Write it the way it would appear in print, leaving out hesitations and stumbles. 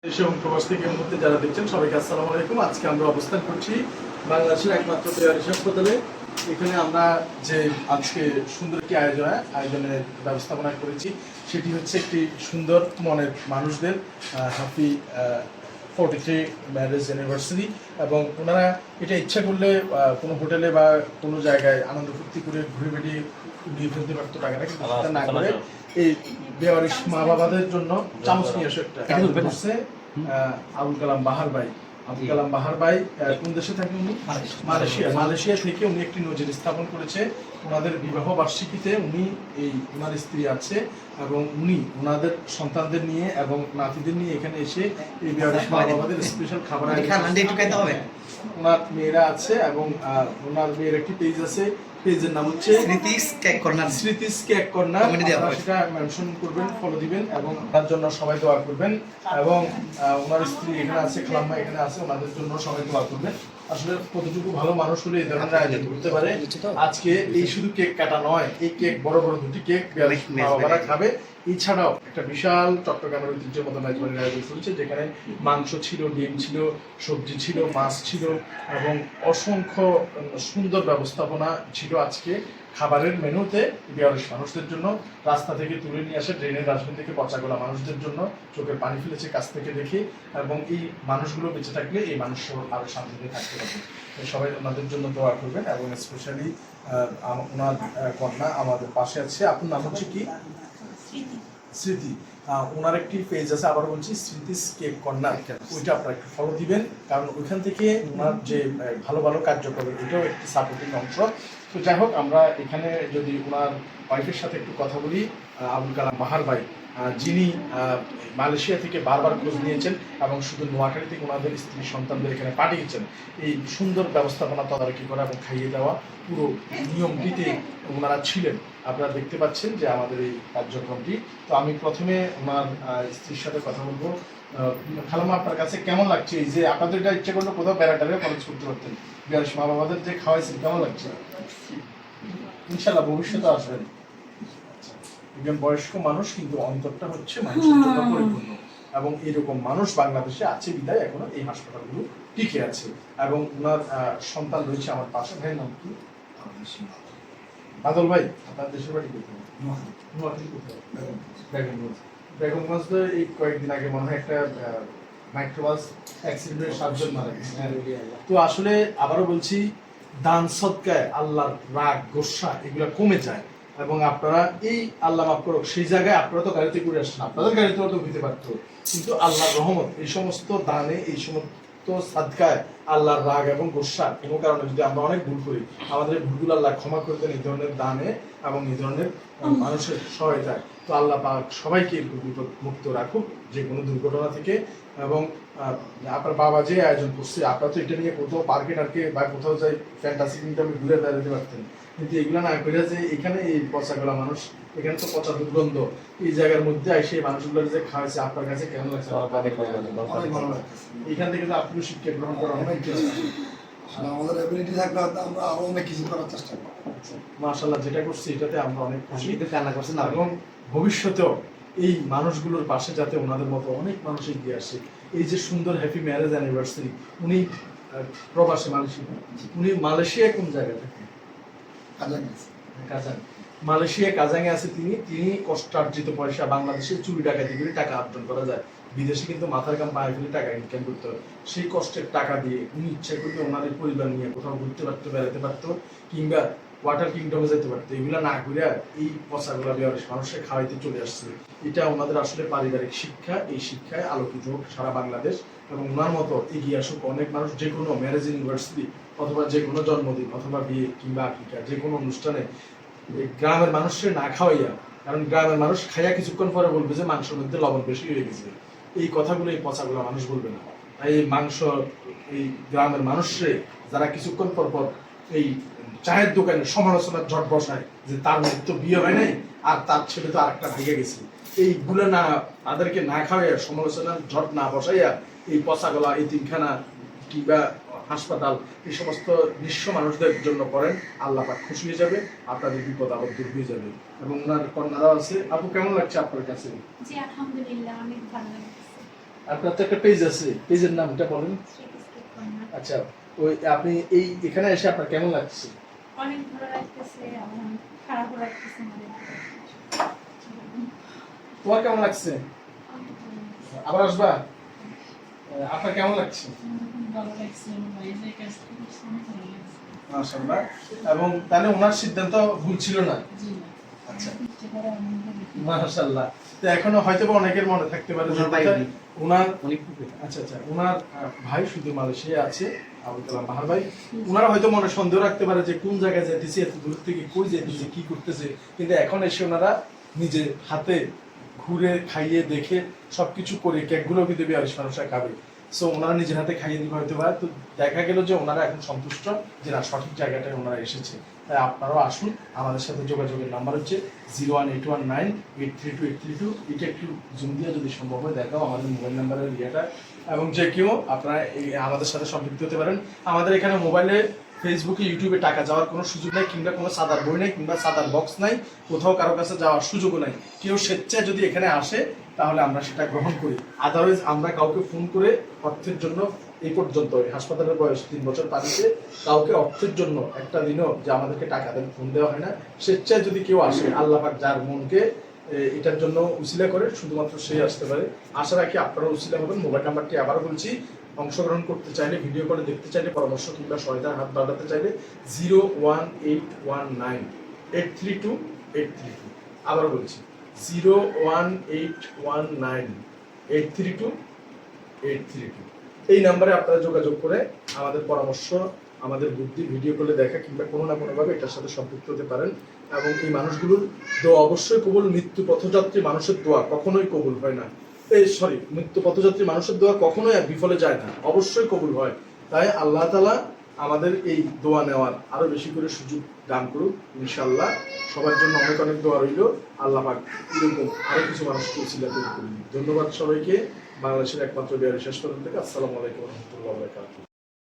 দেশে এবং প্রবাস থেকে এই মুহূর্তে যারা দেখছেন সবাইকে আসসালামু আলাইকুম। আজকে আমরা অবস্থান করছি বাংলাদেশের একমাত্র পেয়ার হাসপাতালে। এখানে আমরা যে আজকে সুন্দর একটি আয়োজনের ব্যবস্থাপনা করেছি, সেটি হচ্ছে একটি সুন্দর মনের মানুষদের হ্যাপি 43 ম্যারেজ অ্যানিভার্সারি। এবং ওনারা এটা ইচ্ছা করলে কোনো হোটেলে বা কোনো জায়গায় আনন্দ ফুর্তি করে ঘুরে বেড়িয়ে নিয়ে ফেলতে পারতো টাকাটা, কিন্তু সেটা না করে এই বেওয়ারিশ মা বাবাদের জন্য চামচ নিয়ে আসে একটা করছে আবুল কালাম বাহার ভাই। আবুল কালাম বাহার ভাই কোন দেশে থাকে উনি? মালয়েশিয়া থেকে উনি একটি নজির স্থাপন করেছে। ওনাদের বিবাহ বার্ষিকীতে উনি ওনার স্ত্রী আছে এবং উনি ওনাদের সন্তানদের নিয়ে এবং নাতিদের নিয়ে এখানে এসে এই বেওয়ারিশ মা বাবাদের স্পেশাল খাবার ওনার মেয়েরা আছে এবং ওনার মেয়ের একটি পেজ আছে, পেজের নাম হচ্ছে স্মৃতিস কেক কর্নার। সেটা মেনশন করবেন, ফলো দিবেন এবং তার জন্য সবাই দোয়া করবেন। এবং ওনার স্ত্রী এখানে আছে, খালাম্মা এখানে আছে, ওনাদের জন্য সবাই দোয়া করবেন। আসলে কতটুকু ভালো মানুষ হলে এই ধরনের আয়োজন করতে পারে। আজকে এই শুধু কেক কাটা নয়, এই কেক বড় বড় দুটি কেক বাবারা খাবে। এছাড়াও একটা বিশাল চট্টগ্রামের ঐতিহ্যের মতো মেজবানির আয়োজন চলছে, যেখানে মাংস ছিল, ডিম ছিল, সবজি ছিল, মাছ ছিল এবং অসংখ্য সুন্দর ব্যবস্থাপনা ছিল আজকে খাবারের মেনুতে। বেওয়ারিশ মানুষদের জন্য রাস্তা থেকে তুলে নিয়ে আসে, ড্রেনের ডাস্টবিন থেকে পচাগোলা মানুষদের জন্য চোখের পানি ফেলেছে কাছ থেকে দেখে। এবং এই মানুষগুলো বেঁচে থাকলে এই মানুষ আরো শান্তিতে থাকতে পারবে। সবাই ওনাদের জন্য দোয়া করবেন এবং স্পেশালি ওনার কন্যা আমাদের পাশে আছে। আপনার নাম হচ্ছে কি? স্মৃতি। ওনার একটি পেজ আছে, আবার বলছি স্মৃতিস কেক কর্নার, ওইটা আপনারা একটু ফলো দিবেন, কারণ ওইখান থেকে ওনার যে ভালো ভালো কার্যক্রম এটাও একটি সাপোর্টিং অংশ। তো যাই হোক, আমরা এখানে যদি ওনার ওয়াইফের সাথে একটু কথা বলি, আবুল কালাম বাহার ভাই, যিনি মালয়েশিয়া থেকে বারবার খোঁজ নিয়েছেন এবং শুধু নোয়াখালী থেকে ওনাদের স্ত্রী সন্তানদের এখানে পাঠিয়েছেন এই সুন্দর ব্যবস্থাপনা তদারকি করা এবং খাইয়ে দেওয়া পুরো নিয়মটিতে ওনারা ছিলেন। আপনারা দেখতে পাচ্ছেন যে আমাদের এই কার্যক্রমটি। তো আমি প্রথমে ওনার স্ত্রীর সাথে কথা বলবো। খালাম্মা, আপনার কাছে কেমন লাগছে এই যে আপনাদের এটা ইচ্ছা করলে কোথাও বেড়াটারে খরচ করতে পারতেন, বেয়ারিশ মা বাবাদের যে খাওয়াইছেন, কেমন লাগছে? ইনশাল্লাহ ভবিষ্যতে আসবেন। একজন বয়স্ক মানুষ, কিন্তু অন্তরটা হচ্ছে মানুষের জন্য পরিপূর্ণ এবং এরকম মানুষ বাংলাদেশে আছে বিধায় এখনো এই হাসপাতালগুলো টিকে আছে। এবং ওনার সন্তান রয়েছে আমার পাশে। ভাইয়ের নাম কি? বাদল ভাই, আপনার দেশের বাড়ি কোথায়? নোয়াখালী কোথায়? বেগমগঞ্জ। বেগমগঞ্জে এই কয়েকদিন আগে মনে হয় একটা মাইক্রোবাস অ্যাক্সিডেন্টে 7 জন মারা গেছে। তো আসলে আবারও বলছি, দান সদকায় আল্লাহর রাগ গোসা এগুলো কমে যায়। এবং আপনারা এই আল্লাহ মাফ করুক, সেই জায়গায় আপনারা তো গাড়িতে করে আসছেন, আপনাদের গাড়িতেও তো হইতে পারতো, কিন্তু আল্লাহর রহমত এই সমস্ত দানে, এই সমস্ত সাদকায় আল্লাহর রাগ এবং গোসা কোনো কারণে যদি আমরা অনেক ভুল করি, আমাদের ভুলগুলো আল্লাহ ক্ষমা করে দেন এই ধরনের দানে এবং এই ধরনের মানুষের সহায়তায়। তো আল্লাহ পাক সবাইকে এরকম বিপদ মুক্ত রাখুক যে কোনো দুর্ঘটনা থেকে। এবং আপনার বাবা যে আয়োজন করছে, আপনারা তো এটা নিয়ে কোথাও পার্কে টার্কে বা কোথাও যাই ফ্যান্টাসি কিংডমে ঘুরে বেড়াতে পারতেন, কিন্তু এগুলো না করে যে এখানে এই পচাগুলা মানুষ, এখানে তো পচা দুর্গন্ধ, এই জায়গার মধ্যে এসে মানুষগুলো যে খাওয়াইছে, আপনার কাছে কেমন লাগছে? অনেক ভালো লাগছে। এখান থেকে তো আপনি শিক্ষা গ্রহণ করা অনেক কিছু, আমাদের এবিলিটি থাকলে আমরা আরো অনেক কিছু করার চেষ্টা করব। মাশাআল্লাহ, যেটা করছি এটাতে আমরা অনেক খুশি এবং ভবিষ্যতেও এই মানুষগুলোর পাশে যাতে ওনাদের মতো অনেক মানুষ এগিয়ে আসে। এই যে সুন্দর হ্যাপি ম্যারেজ অ্যানিভার্সারি, উনি প্রবাসী উনি মালয়েশিয়া কোন জায়গায় থাকেন? কাজাং। মালয়েশিয়া কাজাংয়ে আছে তিনি কষ্টার্জিত পয়সা বাংলাদেশে চুরি ডাকাতি করে টাকা অর্জন করা যায়, বিদেশে কিন্তু মাথার কাম পায়ে ফেলে টাকা ইনকাম করতে হয়। সেই কষ্টের টাকা দিয়ে উনি ইচ্ছা করলে ওনাদের পরিবার নিয়ে কোথাও ঘুরতে পারতো, বেড়াতে পারতো, কিংবা ওয়াটার কিংডমে যেতে পারতো। এগুলা না করে এই পচাগুলা বেওয়ারিশ মানুষের খাওয়াইতে চলে আসছে। এটা ওনাদের আসলে পারিবারিক শিক্ষা। এই শিক্ষায় আলোকিত হোক সারা বাংলাদেশ এবং ওনার মতো এগিয়ে আসুক অনেক মানুষ। যে কোনো ম্যারেজ ইউনিভার্সিটি অথবা যে কোনো জন্মদিন অথবা বিয়ে কিংবা আকিকা যে কোনো অনুষ্ঠানে গ্রামের মানুষের না খাওয়াইয়া, কারণ গ্রামের মানুষ খাইয়া কিছুক্ষণ পরে বলবে যে মাংসের মধ্যে লবণ বেশি হয়ে গেছে। এই কথাগুলো এই পচাগুলা মানুষ বলবে না। তাই এই মাংস এই গ্রামের মানুষরে যারা কিছুক্ষণ পর পর এই চায়ের দোকানে সমালোচনার ঝট বসায় যে তার মেয়ে তো বিয়ে হয় নাই আর তার ছেলে তো আরেকটা ভেঙে গেছে, এইগুলো না, তাদেরকে না খাওয়াইয়া সমালোচনার ঝট না বসাইয়া এই পচাগলা এতিমখানা কিংবা হাসপাতাল এই সমস্ত নিঃস্ব মানুষদের জন্য করেন, আল্লাহ পাক খুশি হয়ে যাবে, আপনাদের বিপদ আপদ দূর হয়ে যাবে। এবং ওনার কন্যারাও আছে। আপু, কেমন লাগছে আপনার কাছে? জি আলহামদুলিল্লাহ, অনেক ভালো লাগছে। আপনার তো একটা পেজ আছে, পেজের নামটা বলেন। আচ্ছা, ওই আপনি এই এখানে এসে আপনার কেমন লাগছে? অনেক ভালো লাগতেছে, আমার খারাপও লাগতেছে মানে। তোমার কেমন লাগছে? আবার আসবা? আপনার কেমন লাগছে? ভালো লাগছে, ভাই যে কাজটা করছে অনেক ভালো লাগছে। মাশাআল্লাহ। এবং তাহলে ওনার সিদ্ধান্ত ভুল ছিল না। জি না। আচ্ছা, যেটা আনন্দ দেখি। মাশাআল্লাহ। তো এখনো হয়তো বা অনেকের মনে থাকতে পারে যে ওনার ভাই কোথায়- উনি। ওনার অনেক আচ্ছা আচ্ছা, ওনার ভাই শুধু মালয়েশিয়া আছে, আবুল কালাম বাহার ভাই। ওনারা হয়তো মনে সন্দেহ রাখতে পারে যে কোন জায়গায় যেতেছি, এত দূর থেকে কই যেতেছি, কি করতেছে, কিন্তু এখন এসে ওনারা নিজে হাতে ঘুরে খাইয়ে দেখে সবকিছু করে কেকগুলো কিন্তু বিয়ারিশ মানুষরা খাবে। সো ওনারা নিজের হাতে খাইয়ে দিবে হয়তো বা, তো দেখা গেল যে ওনারা এখন সন্তুষ্ট যে না, সঠিক জায়গাটায় ওনারা এসেছে। তাই আপনারাও আসুন, আমাদের সাথে যোগাযোগের নাম্বার হচ্ছে 01819832832। এটা একটু জুম দিয়ে যদি সম্ভব হয় দেখাও আমাদের মোবাইল নাম্বারের ইয়েটা, এবং যে কেউ আপনারা আমাদের সাথে সম্পৃক্ত হতে পারেন। আমাদের এখানে মোবাইলে, ফেসবুকে, ইউটিউবে টাকা যাওয়ার কোনো সুযোগ নাই, কিংবা কোনো সাদার বই নাই, কিংবা সাদার বক্স নাই, কোথাও কারো কাছে যাওয়ার সুযোগও নাই। কেউ স্বেচ্ছায় যদি এখানে আসে তাহলে আমরা সেটা গ্রহণ করি। আদারওয়াইজ আমরা কাউকে ফোন করে অর্থের জন্য, এই পর্যন্ত হাসপাতালের বয়স 3 বছর পালিয়েছে, কাউকে অর্থের জন্য একটা দিনও যে আমাদেরকে টাকা দেন ফোন দেওয়া হয় না। স্বেচ্ছায় যদি কেউ আসে, আল্লাহ পাক যার মনকে এটার জন্য উসিলা করে, শুধুমাত্র সেই আসতে পারে। আশা রাখি আপনারা উসিলা হবেন। মোবাইল নাম্বারটি আবারও বলছি, অংশগ্রহণ করতে চাইলে, ভিডিও কলে দেখতে চাইলে, পরামর্শ কিংবা সহায়তার হাত বাড়াতে চাইলে 01819832832। আবারও বলছি 01819832832। এই নাম্বারে আপনারা যোগাযোগ করে আমাদের পরামর্শ, আমাদের বুদ্ধি, ভিডিও কলে দেখা কিংবা কোনো না কোনোভাবে এটার সাথে সম্পৃক্ত হতে পারেন। এবং এই মানুষগুলোর দোয়া অবশ্যই কবুল। মৃত্যু পথযাত্রী মানুষের দোয়া কখনোই কবুল হয় না। মৃত্যু পথযাত্রী মানুষের দোয়া কখনোই আর বিফলে যায় না, অবশ্যই কবুল হয়। তাই আল্লাহ তাআলা আমাদের এই দোয়া নেওয়ার আরো বেশি করে সুযোগ দান করুক ইনশাআল্লাহ। সবার জন্য অনেক অনেক দোয়া রইল। আল্লাহ পাক এরকম আরো কিছু মানুষকে উসিলা তৈরি করুন। ধন্যবাদ সবাইকে। বাংলাদেশের একমাত্র বিহারি হাসপাতাল থেকে আসসালামু আলাইকুম ওয়া রাহমাতুল্লাহি ওয়া বারাকাতুহু।